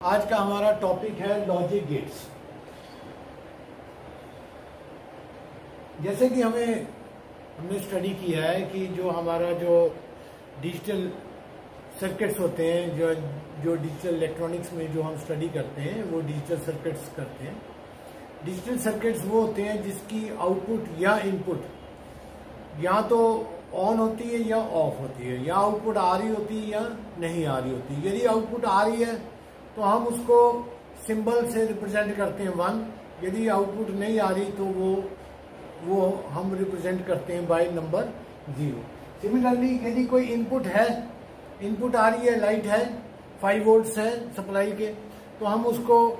आज का हमारा टॉपिक है लॉजिक गेट्स। जैसे कि हमने स्टडी किया है कि जो हमारा जो डिजिटल सर्किट्स होते हैं, जो डिजिटल इलेक्ट्रॉनिक्स में जो हम स्टडी करते हैं वो डिजिटल सर्किट्स करते हैं। डिजिटल सर्किट्स वो होते हैं जिसकी आउटपुट या इनपुट या तो ऑन होती है या ऑफ होती है, या आउटपुट आ रही होती है या नहीं आ रही होती है। यदि आउटपुट आ रही है तो हम उसको सिंबल से रिप्रेजेंट करते हैं 1। यदि आउटपुट नहीं आ रही तो वो हम रिप्रेजेंट करते हैं बाय नंबर 0। सिमिलरली यदि कोई इनपुट है, इनपुट आ रही है, लाइट है, 5 वोल्ट्स है सप्लाई के, तो हम उसको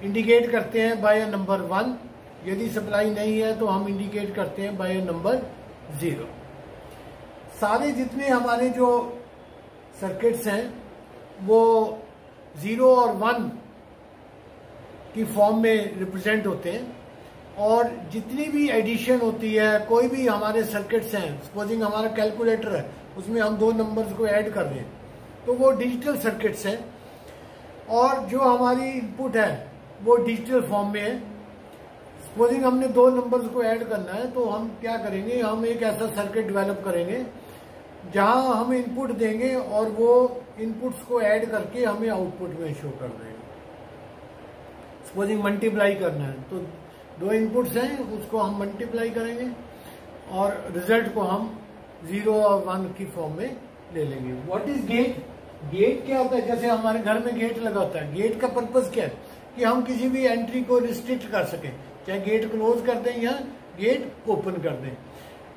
इंडिकेट करते हैं बाय नंबर 1। यदि सप्लाई नहीं है तो हम इंडिकेट करते हैं बाय नंबर 0। सारे जितने हमारे जो सर्किट्स हैं वो 0 और 1 की फॉर्म में रिप्रेजेंट होते हैं, और जितनी भी एडिशन होती है, कोई भी हमारे सर्किट्स हैं, सपोजिंग हमारा कैलकुलेटर है, उसमें हम 2 नंबर्स को ऐड कर रहे हैं तो वो डिजिटल सर्किट्स हैं। और जो हमारी इनपुट है वो डिजिटल फॉर्म में है। सपोजिंग हमने 2 नंबर्स को ऐड करना है तो हम क्या करेंगे, हम एक ऐसा सर्किट डेवलप करेंगे जहां हम इनपुट देंगे और वो इनपुट्स को ऐड करके हमें आउटपुट में शो कर देंगे। सपोजिंग मल्टीप्लाई करना है तो 2 इनपुट्स हैं, उसको हम मल्टीप्लाई करेंगे और रिजल्ट को हम 0 और 1 की फॉर्म में ले लेंगे। What is get? गेट क्या होता है? जैसे हमारे घर में गेट लगा होता है। गेट का पर्पज क्या है कि हम किसी भी एंट्री को रिस्ट्रिक्ट कर सकें, चाहे गेट क्लोज कर दें या गेट ओपन कर दें।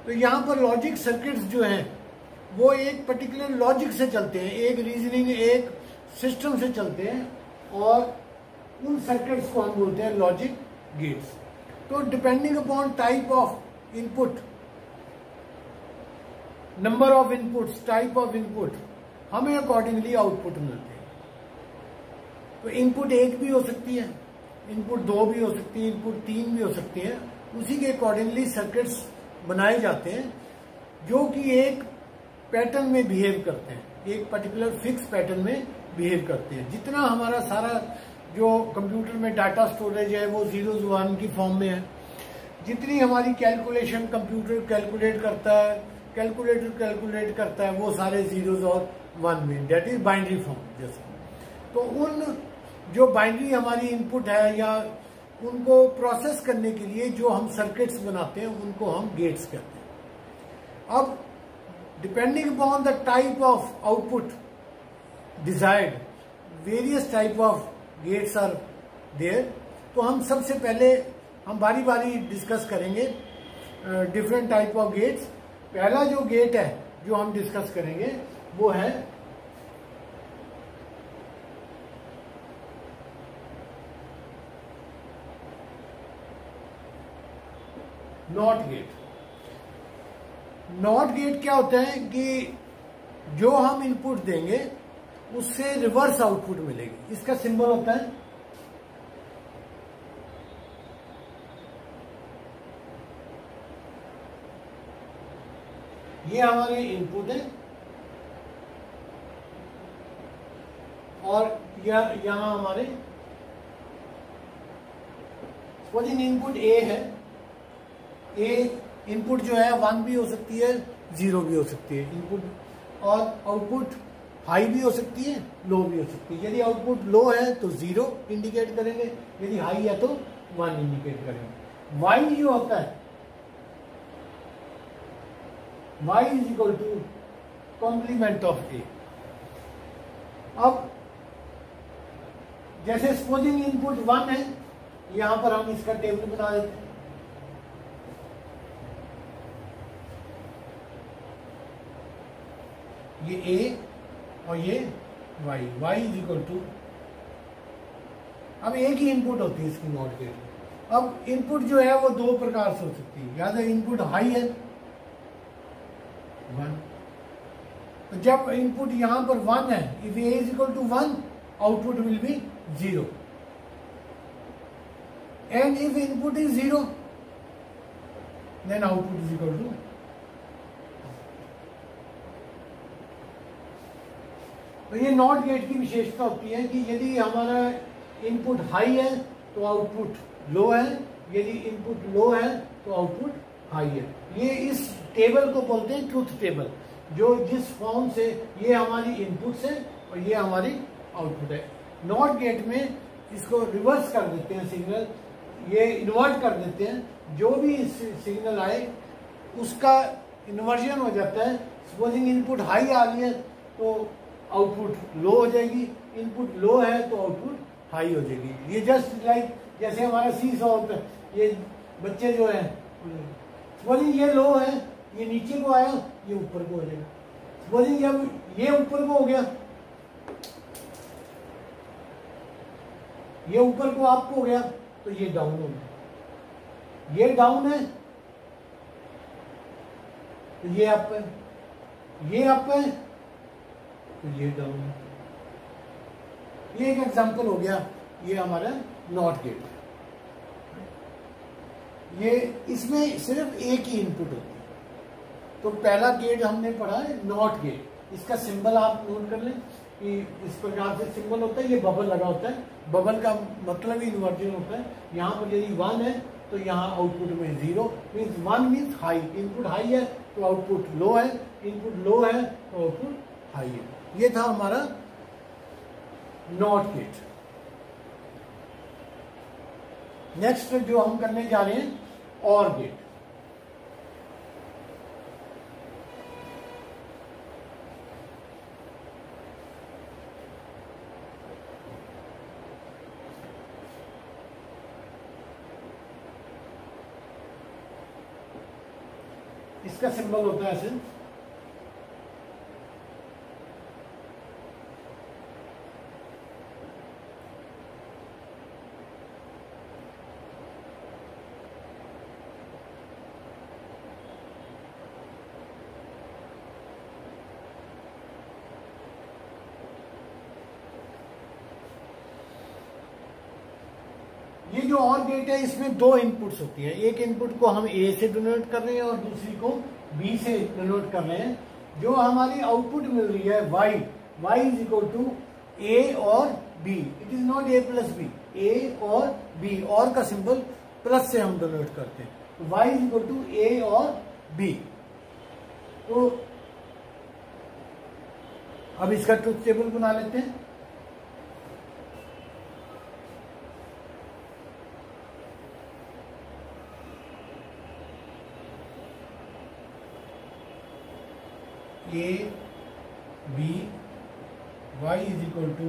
तो यहाँ पर लॉजिक सर्किट्स जो हैं वो एक पर्टिकुलर लॉजिक से चलते हैं, एक रीजनिंग, एक सिस्टम से चलते हैं, और उन सर्किट्स को हम बोलते हैं लॉजिक गेट्स। तो depending upon type of input, number of inputs, type of input, हमें अकॉर्डिंगली आउटपुट मिलते हैं। तो इनपुट 1 भी हो सकती है, इनपुट 2 भी हो सकती है, इनपुट 3 भी हो सकती है। उसी के अकॉर्डिंगली सर्किट्स बनाए जाते हैं जो कि एक पैटर्न में बिहेव करते हैं, एक पर्टिकुलर फिक्स पैटर्न में बिहेव करते हैं। जितना हमारा सारा जो कंप्यूटर में डाटा स्टोरेज है वो 0 1 की फॉर्म में है, जितनी हमारी कैलकुलेशन कंप्यूटर कैलकुलेट करता है, कैलकुलेटर कैलकुलेट करता है, वो सारे 0s और 1 में, दैट इज बाइनरी फॉर्म जैसे। तो उन जो बाइनरी हमारी इनपुट है या उनको प्रोसेस करने के लिए जो हम सर्किट्स बनाते हैं उनको हम गेट्स कहते हैं। अब depending upon the type of output desired, various type of gates are there. तो हम सबसे पहले हम बारी बारी डिस्कस करेंगे डिफरेंट टाइप ऑफ गेट्स। पहला जो गेट है जो हम डिस्कस करेंगे वो है नॉट गेट। नॉट गेट क्या होता है कि जो हम इनपुट देंगे उससे रिवर्स आउटपुट मिलेगी। इसका सिंबल होता है ये हमारे इनपुट है, और यहां हमारे सपोजिंग इनपुट ए है। ए इनपुट जो है 1 भी हो सकती है, 0 भी हो सकती है इनपुट, और आउटपुट हाई भी हो सकती है, लो भी हो सकती है। यदि आउटपुट लो है तो 0 इंडिकेट करेंगे, यदि हाई है तो 1 इंडिकेट करेंगे। वाई जो होता है, y is equal to complement of A. अब जैसे सपोजिंग इनपुट 1 है, यहां पर हम इसका टेबल बना देते हैं। ये a और ये y इज इक्वल टू, अब एक ही इनपुट होती है इसकी नॉट गेट। अब इनपुट जो है वो 2 प्रकार से हो सकती है, या तो इनपुट हाई है 1, तो जब इनपुट यहां पर 1 है, if a is equal to 1 output will be 0, and if input is 0 then output is equal to. तो ये नॉट गेट की विशेषता होती है कि यदि हमारा इनपुट हाई है तो आउटपुट लो है, यदि इनपुट लो है तो आउटपुट हाई है। ये इस टेबल को बोलते हैं ट्रुथ टेबल, जो जिस फॉर्म से ये हमारी इनपुट्स है और ये हमारी आउटपुट है। नॉट गेट में इसको रिवर्स कर देते हैं सिग्नल, ये इन्वर्ट कर देते हैं, जो भी सिग्नल आए उसका इन्वर्जन हो जाता है। सपोजिंग इनपुट हाई आ रही है तो आउटपुट लो हो जाएगी, इनपुट लो है तो आउटपुट हाई हो जाएगी। ये जस्ट लाइक जैसे हमारा सी सॉ होता है, ये बच्चे जो है सपोजिंग ये लो है, ये नीचे को आया, ये ऊपर को हो जाएगा। सपोजिंग जब ये ऊपर को हो गया, ये ऊपर को अप हो गया तो ये डाउन हो गया। ये डाउन है तो ये अप है, ये अप है तो ये डाउन है। ये एक एग्जांपल हो गया, ये हमारा नॉट गेट है। ये इसमें सिर्फ एक ही इनपुट होती है। तो पहला गेट हमने पढ़ा है नॉट गेट। इसका सिंबल आप नोट कर लें कि इस प्रकार से सिंबल होता है, ये बबल लगा होता है। बबल का मतलब ही इन्वर्जन होता है। यहाँ पर यदि 1 है तो यहाँ आउटपुट में 0 means 1 means high. Input high है तो आउटपुट लो है, इनपुट लो है तो आउटपुट हाई है। ये था हमारा नॉट गेट। नेक्स्ट जो हम करने जा रहे हैं और गेट। इसका सिंबल होता है ऐसे, ये जो और गेट है इसमें 2 इनपुट्स होती हैं। एक इनपुट को हम ए से डिनोट कर रहे हैं और दूसरी को बी से डिनोट कर रहे हैं। जो हमारी आउटपुट मिल रही है y is equal to A और B. It is not A plus B, A और बी, और का सिंबल प्लस से हम डिनोट करते हैं। तो y is equal to A और बी। तो अब इसका ट्रुथ टेबल बना लेते हैं। A B Y is equal to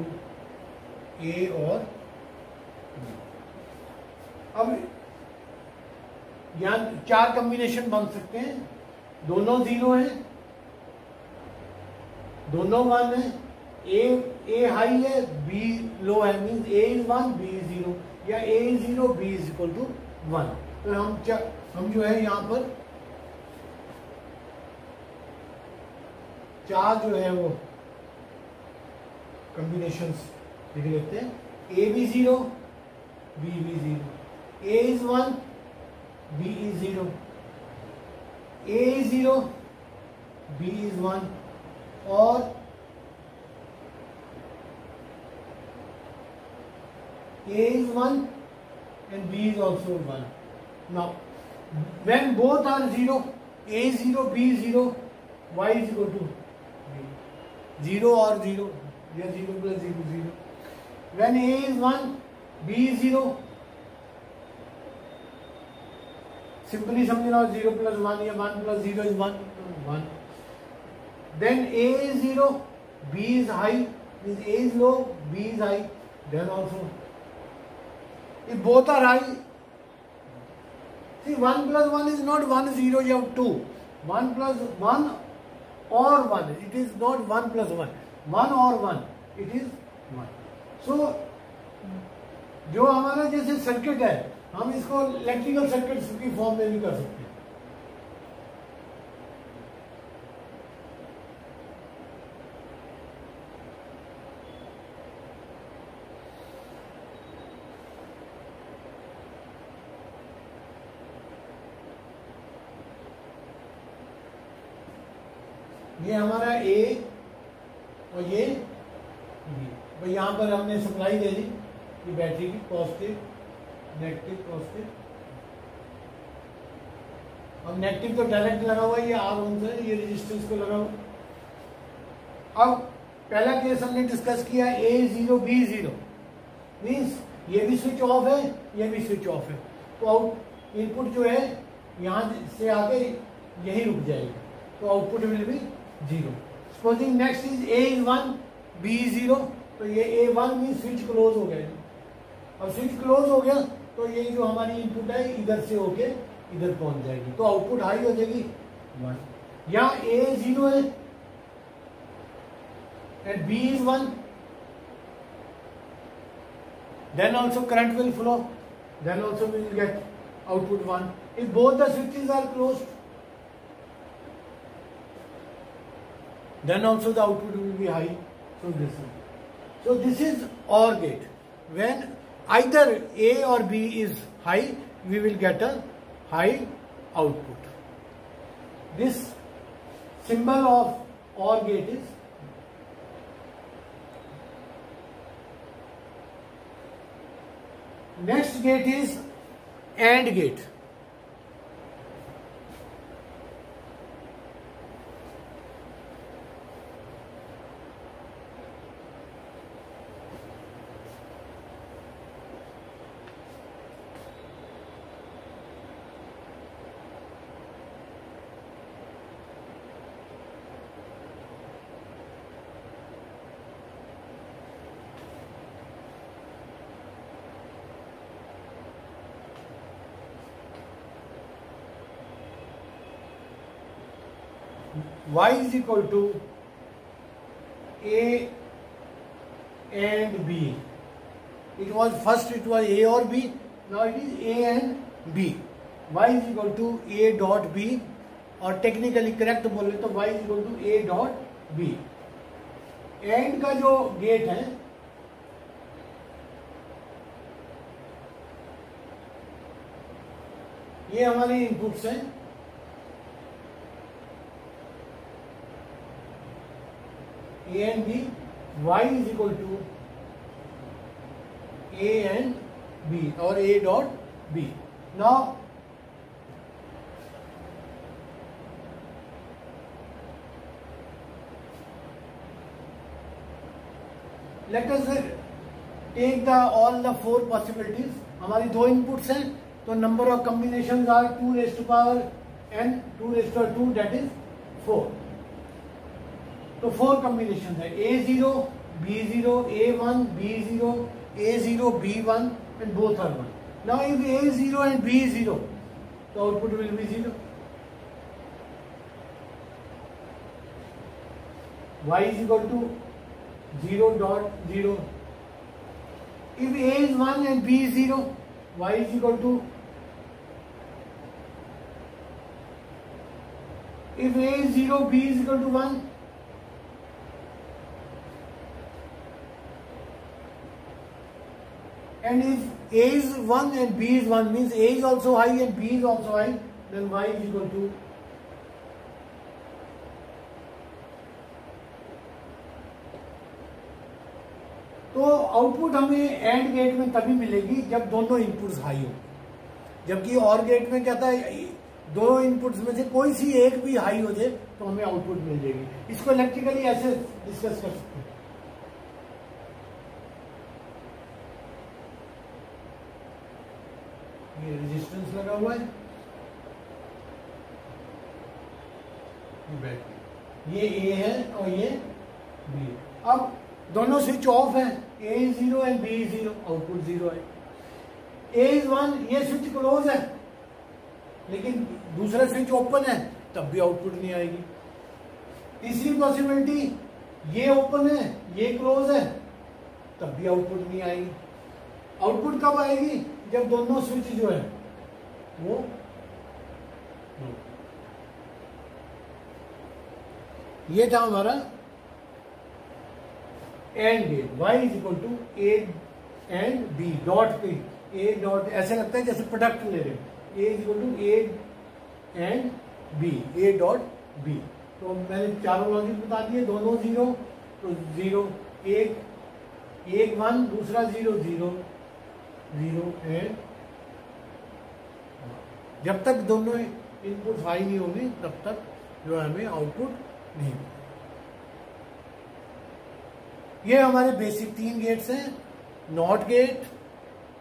A और बी। अब यहां 4 कॉम्बिनेशन बन सकते हैं। दोनों 0 है, दोनों 1 है, ए हाई है बी लो है, means A is 1 B is 0, या A is 0 B is equal to 1। तो हम जो है यहां पर 4 जो है वो कॉम्बिनेशंस लिख लेते हैं। A B 0 B B 0, A is 1 B is 0, A is 0 B is 1, और A is 1 and B is also 1. Now, when both are 0, A is 0, B is 0, Y is equal to 0 or 0, या 0 plus 0, 0. When A is 1, B is 0, simply समझना 0 plus 1 या 1 plus 0 is 1, 1. Then A is 0, B is high, means A is low, B is high, then also. If both are high, see 1 plus 1 is not 1 0 or 2. 1 plus 1 or 1. It is not 1 plus 1. 1 or 1. It is 1. So, जो हमारा जैसे circuit है, हम इसको electrical circuit की form में भी कर सकते हैं। ये हमारा A और ये यहाँ पर हमने सप्लाई दे दी कि बैटरी की पॉजिटिव नेगेटिव पॉजिटिव। अब नेगेटिव तो डायरेक्ट लगा हुआ है, ये R1 से ये रेजिस्टेंस को लगा हुआ। अब पहला केस हमने डिस्कस किया A0 B0 मीन्स ये भी स्विच ऑफ है, ये भी स्विच ऑफ है, तो आउट इनपुट जो है यहाँ से आके यही रुक जाएगी, तो output will be 0। Supposing next is A is 1 B is 0, तो ये A1 मीन स्विच क्लोज हो गया। अब स्विच क्लोज हो गया तो ये जो हमारी इनपुट है इधर से होके इधर पहुंच जाएगी, तो आउटपुट हाई हो जाएगी 1। यहाँ A 0 है and B is 1, then also current will flow, then also we will get output 1 if both the switches are closed, then also the output will be high. So this is OR gate. When either A or B is high, we will get a high output. This symbol of OR gate is next gate is AND gate. Y is equal to A and B. It was first it was A or B, now it is A and B. Y is equal to A dot B, और technically correct बोले तो Y is equal to A dot B. And का जो gate है ये हमारे inputs हैं, A and B, Y is equal to A and B or A dot B. Now let us take all the four possibilities. हमारी दो inputs हैं तो number of combination are 2 raised to power n 2 raised to 2 that is 4. तो 4 combination है A0 B0 A1 B0 A0 B1 and both are 1. Now if A0 and B0, the output will be 0. Y is equal to 0 dot 0. If A is 1 and B is 0, Y is equal to, if A is 0, B is equal to 1. And if A is 1 and B is 1 means A is also high and B is also high, then Y is equal to तो output हमें and gate में तभी मिलेगी जब दोनों inputs high हो, जबकि और गेट में क्या था दो इनपुट्स में से कोई सी एक भी हाई हो जाए तो हमें आउटपुट मिल जाएगी। इसको इलेक्ट्रिकली ऐसे डिस्कस कर सकते हैं। ये रेजिस्टेंस लगा हुआ है, ये A है और ये B है। अब दोनों स्विच ऑफ है, A is 0 and B is 0, output 0 है। A is 1, ये स्विच क्लोज है लेकिन दूसरा स्विच ओपन है तब भी आउटपुट नहीं आएगी। तीसरी पॉसिबिलिटी ये ओपन है ये क्लोज है तब भी आउटपुट नहीं आएगी। आउटपुट कब आएगी? जब दोनों स्विच जो है वो ये था हमारा and gate. Y is equal to A and B dot पे A डॉट ऐसे लगता है जैसे प्रोडक्ट ले रहे हैं। A is equal to A and B A dot B। तो मैंने चारों लॉजिक बता दिए, दोनों 0 तो 0 1 एक 1 दूसरा 0 0 0 एंड जब तक दोनों इनपुट हाई नहीं होंगे तब तक जो है हमें आउटपुट नहीं मिलेगा। ये हमारे बेसिक 3 गेट्स हैं, नॉट गेट,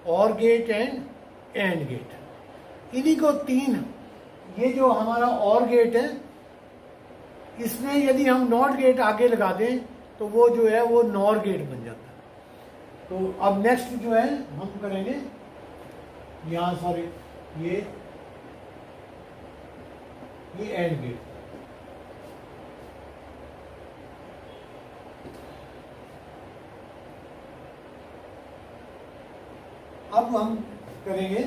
और गेट एंड गेट। इन्हीं को 3, ये जो हमारा और गेट है इसमें यदि हम नॉट गेट आगे लगा दें तो वो जो है वो नॉर गेट बन जाता है। तो अब नेक्स्ट जो है हम करेंगे यहां सॉरी ये एंड गेट। अब हम करेंगे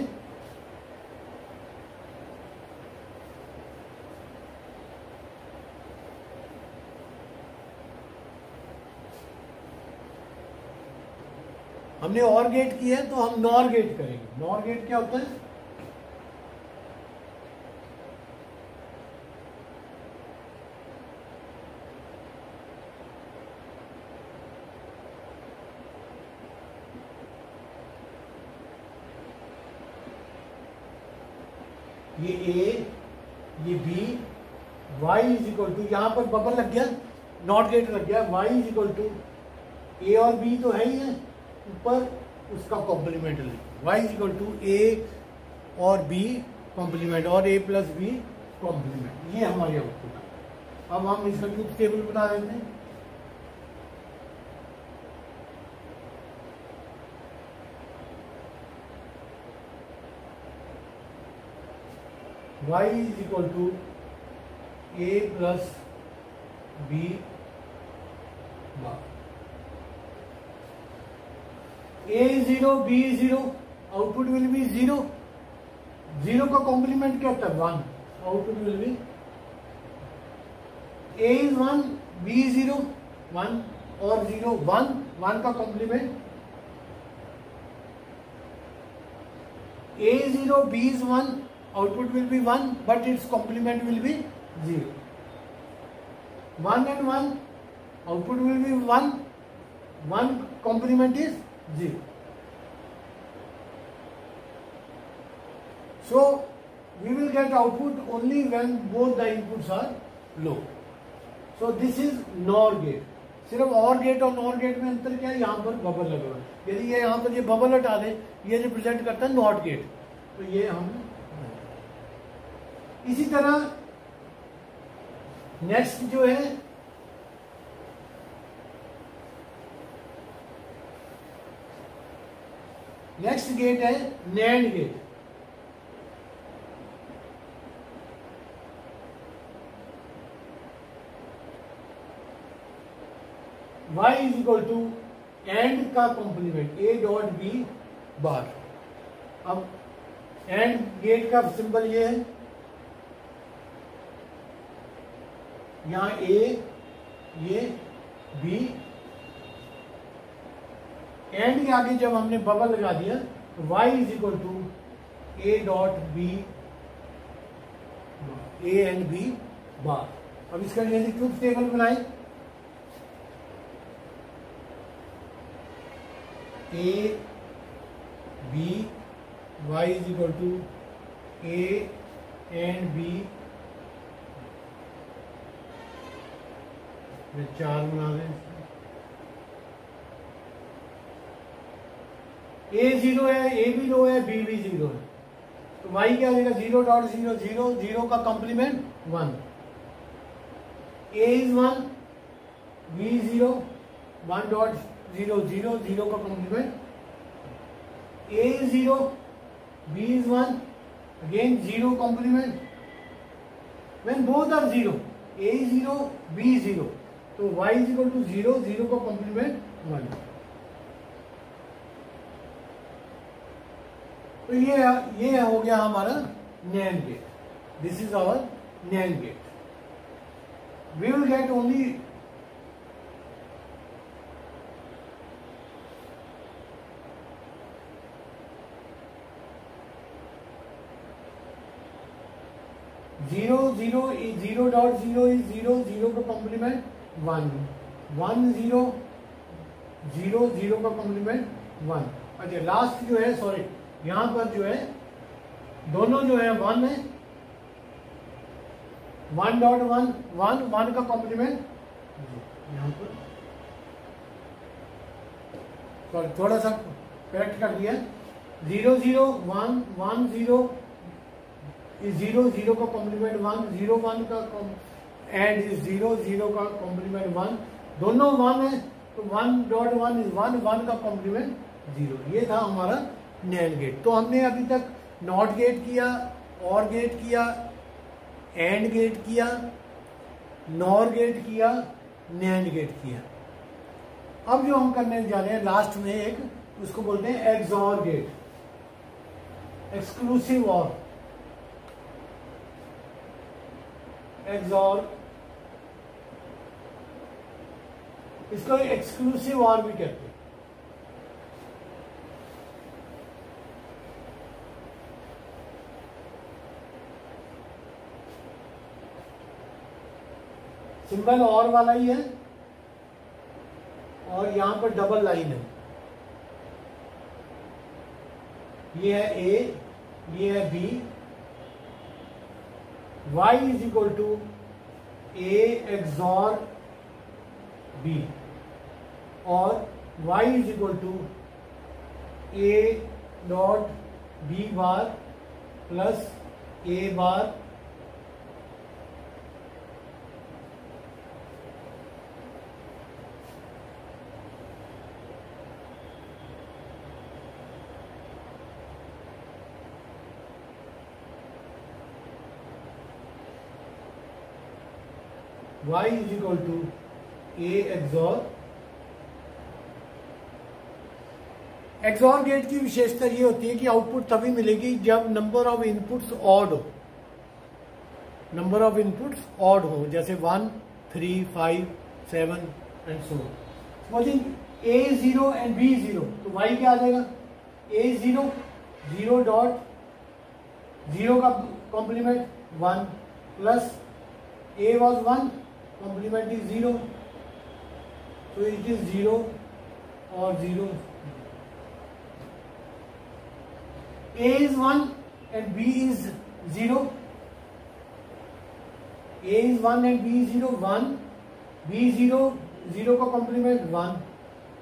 हमने और गेट किया है तो हम नॉर गेट करेंगे। नॉर गेट क्या होता है? ये ए, ये B, y is equal to, यहां पर बबल लग गया, नॉट गेट लग गया, y is equal to A और बी तो है ही है, ऊपर उसका कॉम्प्लीमेंट ले, y is equal to A और बी कॉम्प्लीमेंट और a प्लस बी कॉम्प्लीमेंट। ये हमारी आउटपुट है। अब हम इसका ट्रूथ टेबल बना देते हैं। y is equal to a plus b bar। a is 0, b is 0, output will be 0। 0 का कॉम्प्लीमेंट क्या होता है? 1, output will be a is 1, b is 0, 1 और 0 1, 1 का complement a is 0, b is 1, output will be 1 but its complement will be 0। 1 and 1, output will be 1, 1 complement is 0। So we will get output only when both the inputs are low। So this is NOR gate। सिर्फ OR gate और NOR gate में अंतर क्या है? यहाँ पर bubble लगा हुआ है। यदि ये यहाँ पर ये बबल हटा दें, ये रिप्रेजेंट करता है NOT गेट। तो ये हम इसी तरह नेक्स्ट जो है नेक्स्ट गेट है NAND gate. y is equal to and का complement a dot b bar. अब एंड गेट का सिंबल ये है, यहां a, ये b, एंड के आगे जब हमने बबल लगा दिया तो y is equal to a dot b, a and b bar. अब इसका यदि ट्रूथ टेबल बनाए, a b y is equal to a and b, 4 बना दें। a 0 है, a भी लो है, b भी 0 है, तो y क्या देगा? 0 डॉट 0 0, 0 का complement 1। a is 1, b 0, 1 dot 0 0, 0 का complement a is 0, b is 1, again 0 complement। When both are 0, a is 0, b is 0, तो y is equal to 0, 0 का कॉम्प्लीमेंट 1। तो ये हो गया हमारा NAND gate. This is our NAND gate. We will get only zero zero, 0 dot 0 is 0, 0 का complement 1, 1 0, 0 0 का complement 1। अच्छा लास्ट जो है, सॉरी यहां पर जो है दोनों जो है 1 है, 1.1 1 1 का कॉम्प्लीमेंट यहां पर, सॉरी थोड़ा सा करेक्ट कर दिया, 0 0 1 1 0 इस 0 0 का कॉम्प्लीमेंट 1 0 1 का एंड इस 0 0 का कॉम्प्लीमेंट 1, दोनों 1 है तो 1.1 इज 1 1 का कॉम्प्लीमेंट 0। ये था हमारा नैंड गेट। तो हमने अभी तक नॉट गेट किया, और गेट किया, एंड गेट किया, नॉर गेट किया, नैंड गेट किया। अब जो हम करने जा रहे हैं लास्ट में एक, उसको बोलते हैं एक्सऑर गेट, एक्सक्लूसिव और, एक्सऑर, इसको एक्सक्लूसिव और भी कहते हैं। सिंबल और वाला ही है और यहां पर डबल लाइन है, ये है ए, ये है B, y is equal to A XOR B और y is equal to A dot B bar plus A bar y is equal to A XOR. XOR gate की विशेषता ये होती है कि आउटपुट तभी मिलेगी जब नंबर ऑफ इनपुट्स ऑड हो, नंबर ऑफ इनपुट्स ऑड हो, जैसे 1 3 5 7 and so. Supposing A 0 and B 0, तो y क्या आ जाएगा, ए 0 0 डॉट 0 का complement 1 plus a was 1 complement is 0, so it is 0 or 0. a is 1 and b is 0, a is 1 and b is 0, 1 b 0 0 का complement 1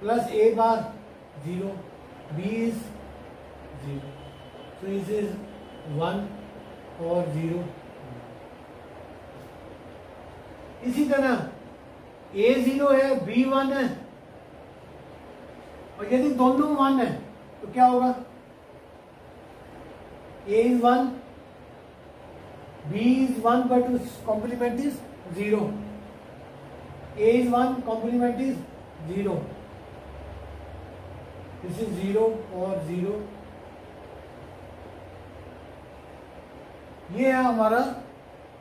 plus a bar 0, b is 0, so this is 1 or 0। इसी तरह a 0 है, b 1 है, और यदि दोनों 1 है तो क्या होगा, a is 1, b is 1 but complement is 0, a is 1 complement is 0, this is 0 और 0। ये है हमारा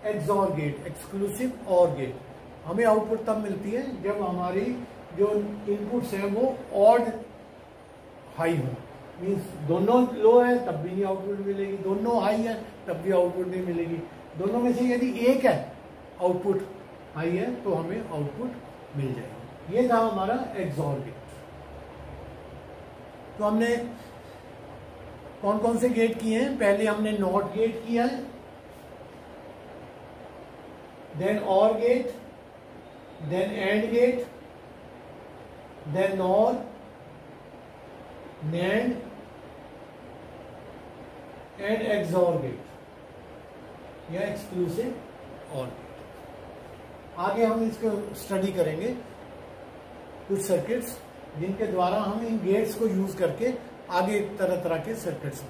एक्सऑर गेट, एक्सक्लूसिव और गेट। हमें आउटपुट तब मिलती है जब हमारी जो इनपुट्स है वो ऑड हाई हो, मीन्स दोनों लो है तब भी नहीं आउटपुट मिलेगी, दोनों हाई है तब भी आउटपुट नहीं मिलेगी, दोनों में से यदि एक है आउटपुट हाई है तो हमें आउटपुट मिल जाएगी। ये था हमारा एक्सऑर गेट। तो हमने कौन कौन से गेट किए हैं, पहले हमने नॉट गेट किया है, then OR gate, then AND gate, then NOR, NAND and XOR gate या एक्सक्लूसिव OR gate। आगे हम इसको स्टडी करेंगे कुछ सर्किट्स जिनके द्वारा हम इन गेट्स को यूज करके आगे तरह तरह के सर्किट्स